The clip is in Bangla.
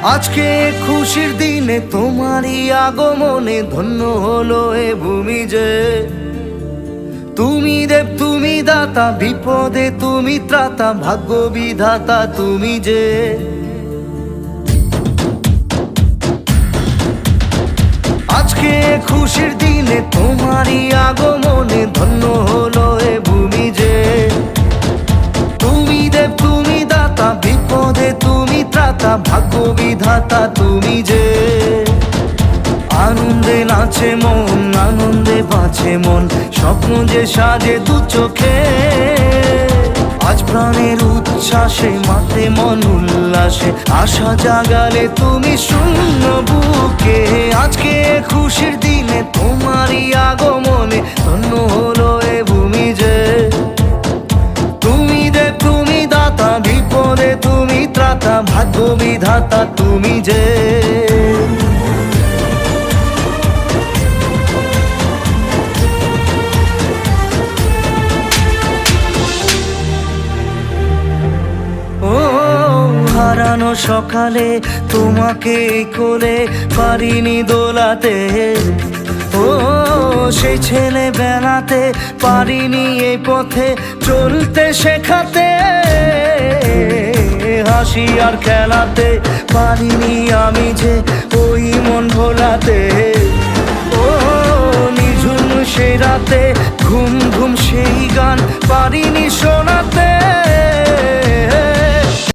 আজকে খুশির দিনে তোমারই আগমনে ধন্য হলো এ ভূমি যে। তুমি দেব তুমি দাতা, বিপদে তুমি ত্রাতা, ভাগ্য বিধাতা তুমি যে। আজকে খুশির দিনে তোমারই আগমনে ধন্য হলো এ ভূমি যে। তুমি দেব তুমি দাতা, বিপদে তুমি ত্রাতা, ভাগ্য বিধাতা তুমি যে। আনন্দে নাচে মন, আনন্দে বাঁচে মন, স্বপ্ন যে সাজে দু চোখে। আজ প্রাণের উচ্ছ্বাসে মাতে মন উল্লাসে, আশা জাগালে তুমি শূন্য বুকে। আজকে খুশির দিনে তোমারই আগমনে ধন্য হলো এ ভূমি যে। তুমি দেব তুমি দাতা, বিপদে তুমি ত্রাতা, ভাগ্য বিধাতা তুমি যে। হারানো সকালে তোমাকে কোলে পারিনি দোলাতে, ও সেই ছেলে বেলাতে পারিনি এই পথে চলতে শেখাতে। হাসি আর খেলাতে পারিনি আমি যে ওই মন ভোলাতে। ও নিঝুম সেই রাতে ঘুম ঘুম সেই গান পারিনি শোনাতে।